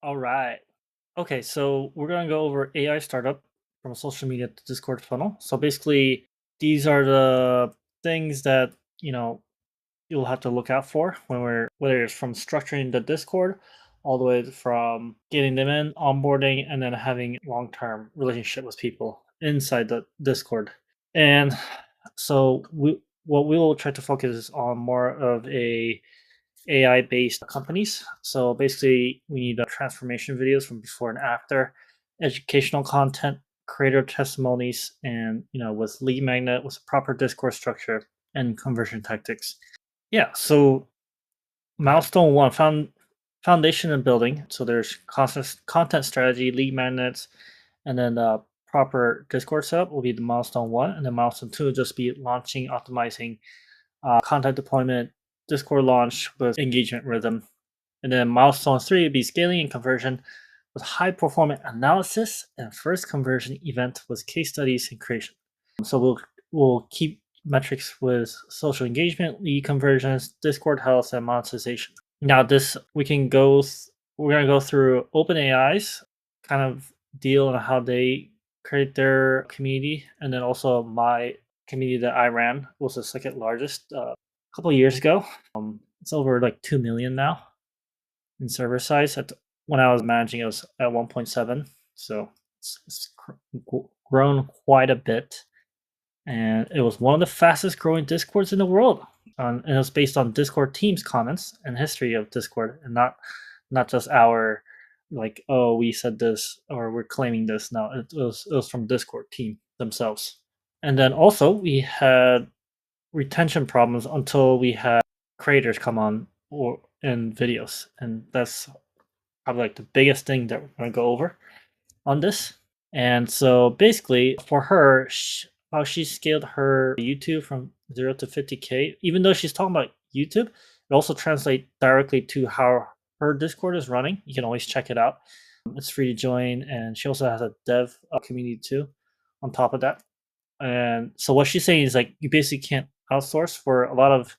All right. Okay, so we're going to go over AI startup from social media to Discord funnel. So basically, these are the things that, you know, you'll have to look out for when whether it's from structuring the Discord all the way from getting them in, onboarding, and then having long-term relationship with people inside the Discord. And so what we will try to focus on more of a AI based companies. So basically, we need transformation videos from before and after, educational content, creator testimonies, and with lead magnet, with proper Discord structure and conversion tactics. Yeah. So milestone one, foundation and building. So there's content strategy, lead magnets, and then proper Discord setup will be the milestone one, and then milestone two will just be launching, optimizing content deployment, Discord launch with engagement rhythm. And then milestone three would be scaling and conversion with high performance analysis and first conversion event with case studies and creation. So we'll keep metrics with social engagement, lead conversions, Discord health, and monetization. Now this we can go. We're gonna go through OpenAI's kind of deal on how they create their community, and then also my community that I ran was the second largest a couple of years ago. It's over like 2 million now in server size. When I was managing, it was at 1.7, so it's grown quite a bit, and it was one of the fastest growing Discords in the world. And it was based on Discord teams comments and history of Discord, and not just our like, oh, we said this or we're claiming this. No, it was from Discord team themselves. And then also we had retention problems until we had creators come on or in videos, and that's probably like the biggest thing that we're going to go over on this. And so basically for her, how she scaled her YouTube from 0 to 50K, even though she's talking about YouTube, it also translates directly to how her Discord is running. You can always check it out. It's free to join, and she also has a dev community too on top of that. And so what she's saying is like you basically can't outsource for a lot of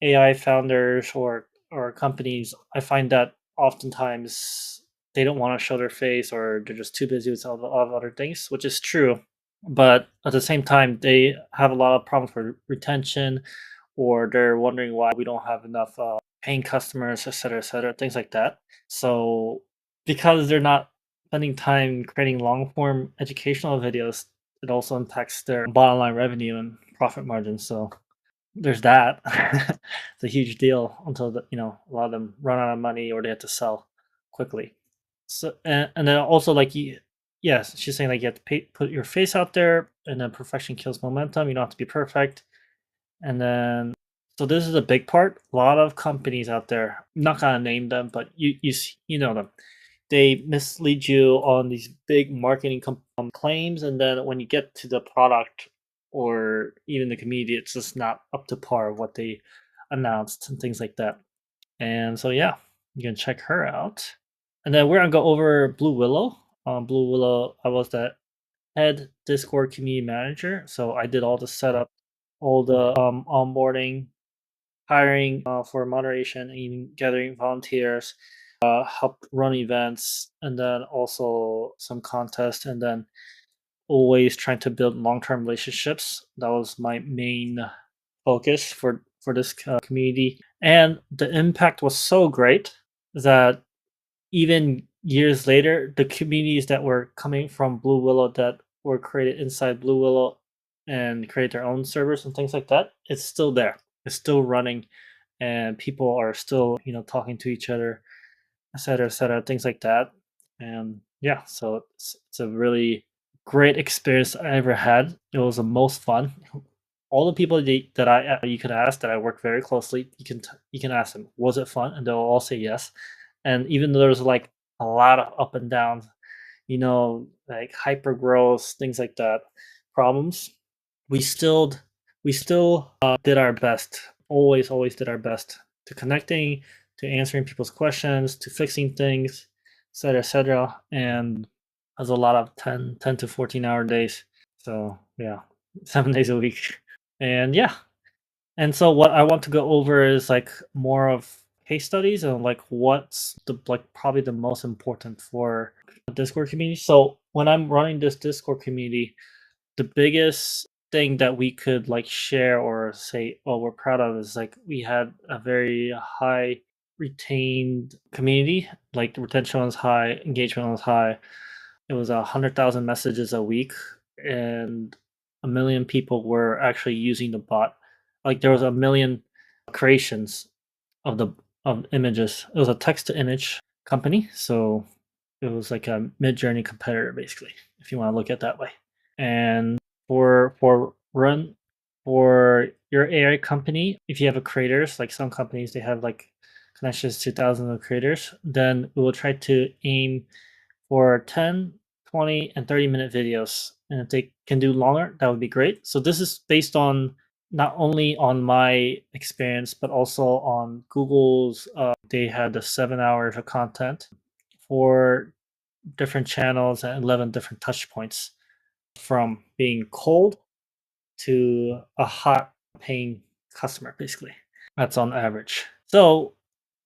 AI founders or companies. I find that oftentimes they don't want to show their face, or they're just too busy with all of other things, which is true. But at the same time, they have a lot of problems for retention, or they're wondering why we don't have enough paying customers, et cetera, things like that. So because they're not spending time creating long form educational videos, it also impacts their bottom line revenue and profit margins. So there's that. It's a huge deal until a lot of them run out of money or they have to sell quickly. So and then also like yes, she's saying like you have to put your face out there, and then perfection kills momentum. You don't have to be perfect. And then so this is a big part. A lot of companies out there, I'm not gonna name them, but you know them. They mislead you on these big marketing claims, and then when you get to the product or even the community, it's just not up to par of what they announced and things like that. And so yeah, you can check her out. And then we're gonna go over Blue Willow. Blue Willow, I was the head Discord community manager, so I did all the setup, all the onboarding, hiring for moderation, and even gathering volunteers, helped run events, and then also some contests, and then always trying to build long-term relationships. That was my main focus for this community, and the impact was so great that even years later, the communities that were coming from Blue Willow that were created inside Blue Willow and create their own servers and things like that, it's still there. It's still running, and people are still, talking to each other, et cetera, things like that. And yeah, so it's a really great experience I ever had. It was the most fun. All the people that you could ask that I work very closely, you can ask them, was it fun? And they'll all say yes. And even though there's like a lot of up and downs, like hyper growth, things like that, problems, we still did our best. Always did our best to connecting, to answering people's questions, to fixing things, et cetera. And has a lot of 10 to 14-hour days. So yeah, 7 days a week. And yeah. And so what I want to go over is like more of case studies and like what's the like probably the most important for a Discord community. So when I'm running this Discord community, the biggest thing that we could like share or say, oh, we're proud of is like we had a very high retained community. Like the retention was high, engagement was high. It was 100,000 messages a week, and 1 million people were actually using the bot. Like there was 1 million creations of the of images. It was a text to image company, so it was like a mid-journey competitor, basically, if you want to look at it that way. And for your AI company, if you have a creators, like some companies, they have like connections to thousands of creators, then we will try to aim for 10, 20, and 30-minute videos. And if they can do longer, that would be great. So this is based on not only on my experience, but also on Google's. They had the 7 hours of content for different channels and 11 different touch points from being cold to a hot paying customer, basically. That's on average. So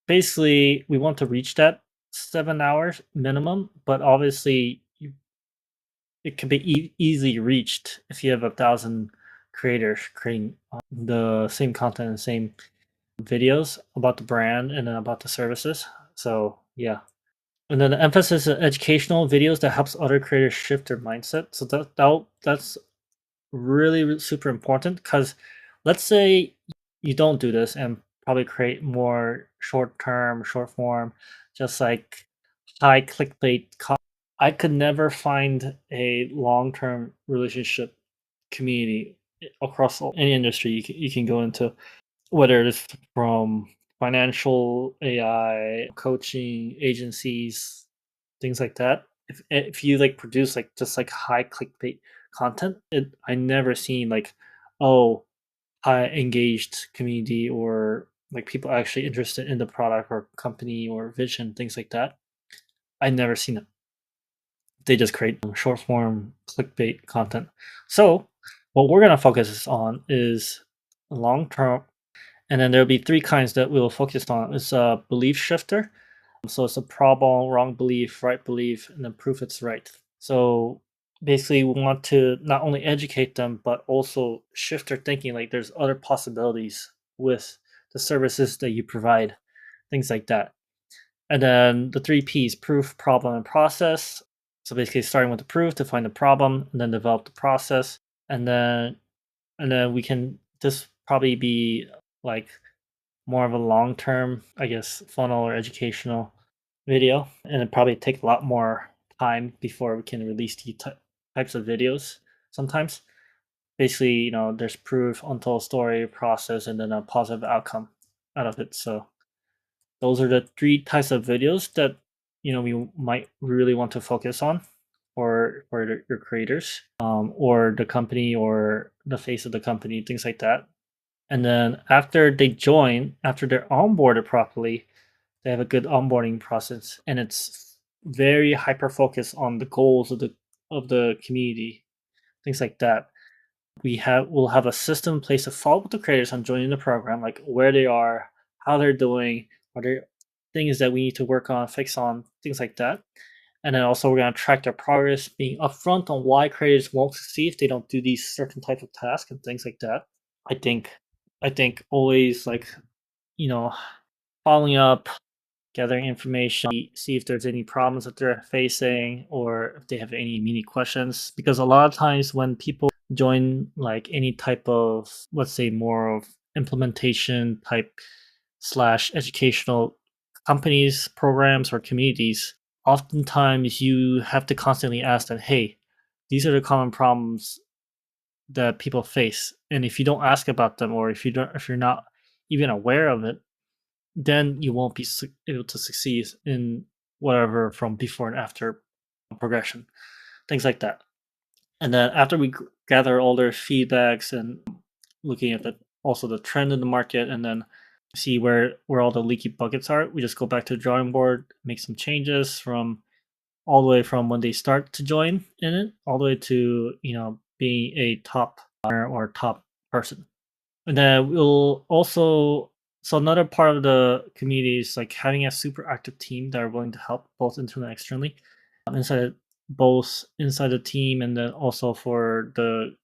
basically, we want to reach that 7 hours minimum, but obviously, it can be easily reached if you have 1,000 creators creating the same content and same videos about the brand and then about the services. So yeah, and then the emphasis is educational videos that helps other creators shift their mindset. So that's really super important because let's say you don't do this and probably create more short term, short form, just like high clickbait. I could never find a long term relationship community across any industry you can go into, whether it's from financial AI, coaching agencies, things like that. If you like produce like just like high clickbait content, I never seen like, oh, high engaged community or like people actually interested in the product or company or vision, things like that. I never seen it. They just create short form clickbait content. So what we're gonna focus on is long term, and then there'll be three kinds that we'll focus on. It's a belief shifter. So it's a problem, wrong belief, right belief, and then proof it's right. So basically, we want to not only educate them, but also shift their thinking. Like there's other possibilities with the services that you provide, things like that. And then the three P's: proof, problem, and process. So basically, starting with the proof to find the problem, and then develop the process, and then we can this probably be like more of a long term, I guess, funnel or educational video, and it probably take a lot more time before we can release these types of videos. Sometimes, basically, there's proof, untold story, process, and then a positive outcome out of it. So those are the three types of videos that we might really want to focus on for your creators, or the company or the face of the company, things like that. And then after they join, after they're onboarded properly, they have a good onboarding process, and it's very hyper focused on the goals of the community, things like that. We'll have a system in place to follow up with the creators on joining the program, like where they are, how they're doing, are there things that we need to work on, fix on, things like that. And then also we're gonna track their progress, being upfront on why creators won't succeed if they don't do these certain type of tasks and things like that. I think I think always like, you know, following up, gathering information, see if there's any problems that they're facing or if they have any mini questions. Because a lot of times when people join like any type of, let's say, more of implementation type slash educational companies, programs, or communities, oftentimes you have to constantly ask them, hey, these are the common problems that people face. And if you don't ask about them, or if you're not even aware of it, then you won't be able to succeed in whatever from before and after progression, things like that. And then after we gather all their feedbacks and looking at also the trend in the market, and then see where all the leaky buckets are, we just go back to the drawing board, make some changes from all the way from when they start to join in it, all the way to being a top or top person. And then we'll also So another part of the community is like having a super active team that are willing to help both internally and externally, inside both inside the team and then also for the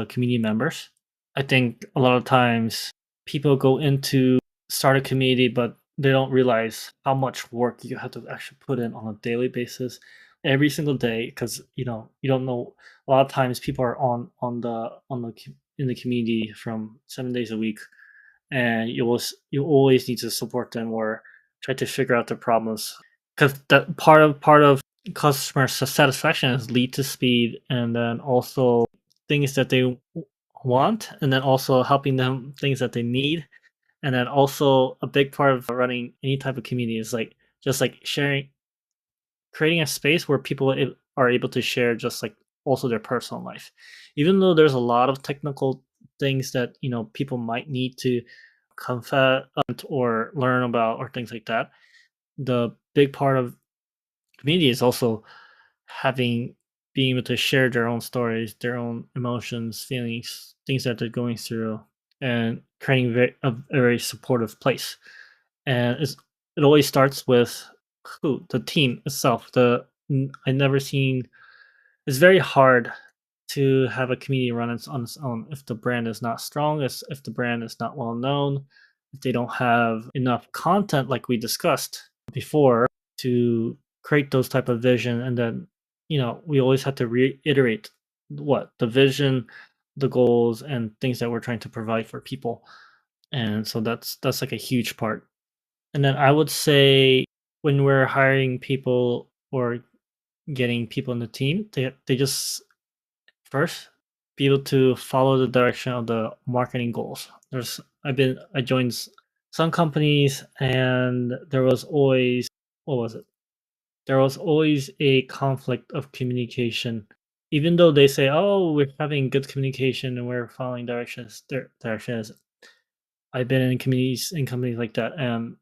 community members. I think a lot of times people go into start a community, but they don't realize how much work you have to actually put in on a daily basis, every single day, because you don't know. A lot of times people are in the community from 7 days a week, and you always need to support them or try to figure out their problems, because that part of customer satisfaction is lead to speed, and then also things that they want, and then also helping them things that they need, and then also a big part of running any type of community is like just like sharing, creating a space where people are able to share just like also their personal life, even though there's a lot of technical things that people might need to confess or learn about or things like that. The big part of community is also having being able to share their own stories, their own emotions, feelings, things that they're going through, and creating a very supportive place. And it always starts with the team itself. I never seen. It's very hard to have a community run on its own if the brand is not strong, if the brand is not well known, if they don't have enough content like we discussed before to create those type of vision. And then we always have to reiterate what the vision, the goals, and things that we're trying to provide for people. And so that's like a huge part. And then I would say when we're hiring people or getting people in the team, they just first be able to follow the direction of the marketing goals. I joined some companies, and there was always, what was it? There was always a conflict of communication. Even though they say, "Oh, we're having good communication and we're following directions," their direction is. I've been in companies like that, and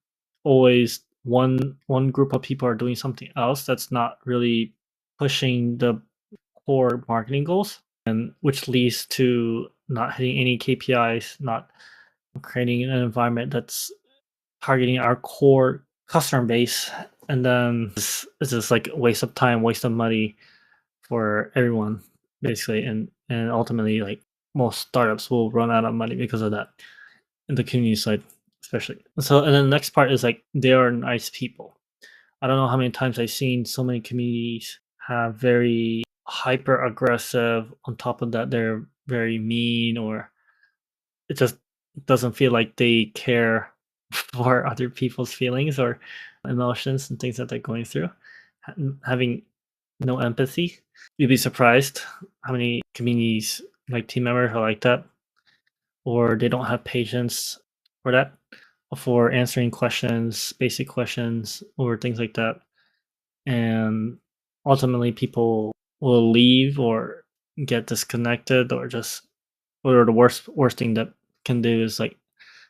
always one group of people are doing something else that's not really pushing the core marketing goals, and which leads to not hitting any KPIs, not creating an environment that's targeting our core customer base. And then it's just like a waste of time, waste of money for everyone, basically. And ultimately, like, most startups will run out of money because of that, in the community side especially. So, and then the next part is like they are nice people. I don't know how many times I've seen so many communities have very hyper aggressive. On top of that, they're very mean, or it just doesn't feel like they care for other people's feelings or emotions and things that they're going through. Having no empathy. You'd be surprised how many communities, like team members, are like that, or they don't have patience for that, for answering questions, basic questions, or things like that. And ultimately, people will leave or get disconnected, or just, or the worst thing that can do is like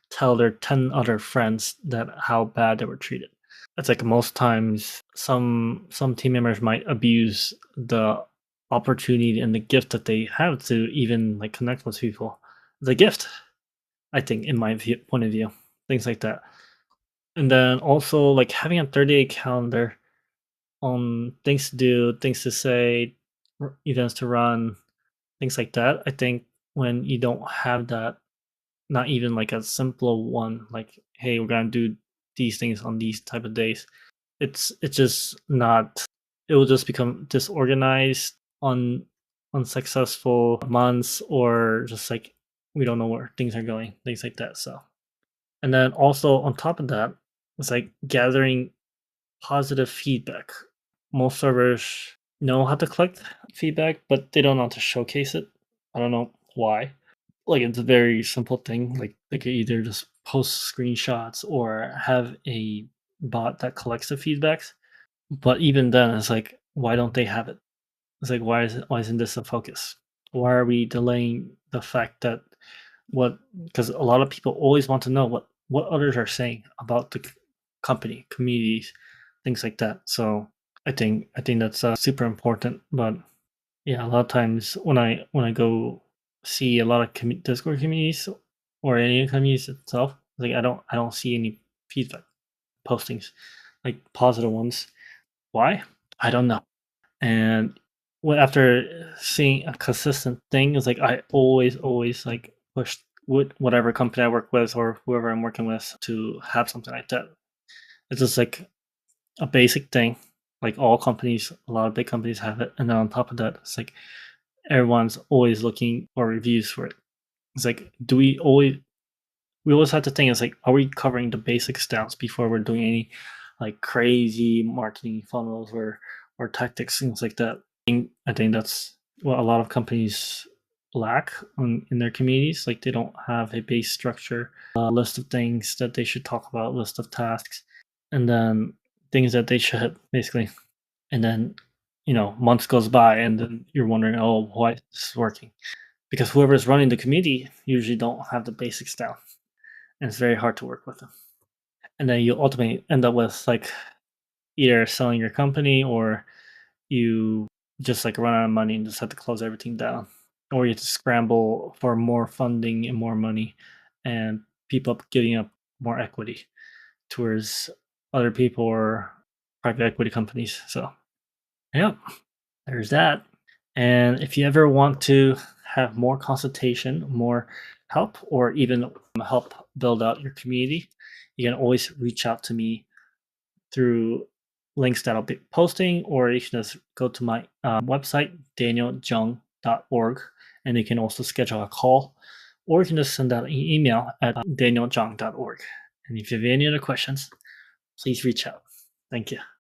tell their 10 other friends that how bad they were treated. It's like most times some team members might abuse the opportunity and the gift that they have to even like connect with people. The gift, I think, in my point of view, things like that. And then also like having a 30-day calendar on things to do, things to say, events to run, things like that. I think when you don't have that, not even like a simple one, like, hey, we're gonna do these things on these type of days. It's just not. It will just become disorganized, on unsuccessful months, or just like we don't know where things are going, things like that. So, and then also on top of that, it's like gathering positive feedback. Most servers know how to collect feedback, but they don't know how to showcase it. I don't know why. Like, it's a very simple thing. Like they could either just post screenshots or have a bot that collects the feedbacks. But even then, it's like, why don't they have it? It's like, why isn't this a focus? Why are we delaying the fact that what? Because a lot of people always want to know what others are saying about the company, communities, things like that. So I think that's super important. But yeah, a lot of times when I go see a lot of Discord communities or any communities itself, Like I don't see any feedback postings, like positive ones. Why? I don't know. And after seeing a consistent thing, is like I always like push with whatever company I work with or whoever I'm working with to have something like that. It's just like a basic thing. Like all companies, a lot of big companies have it, and then on top of that, it's like everyone's always looking for reviews for it. It's like, do we always have to think, it's like, are we covering the basic stats before we're doing any like crazy marketing funnels or tactics, things like that. I think that's what a lot of companies lack in their communities. Like they don't have a base structure, a list of things that they should talk about, list of tasks, and then things that they should hit, basically. And then months goes by, and then you're wondering, oh, why is this working? Because whoever's running the community usually don't have the basics down, and it's very hard to work with them. And then you ultimately end up with like either selling your company, or you just like run out of money and just have to close everything down, or you have to scramble for more funding and more money, and people up giving up more equity towards other people or private equity companies. So yeah, there's that. And if you ever want to have more consultation, more help, or even help build out your community, you can always reach out to me through links that I'll be posting, or you can just go to my website, danieljung.org, and you can also schedule a call, or you can just send out an email at danieljung.org. And if you have any other questions, please reach out. Thank you.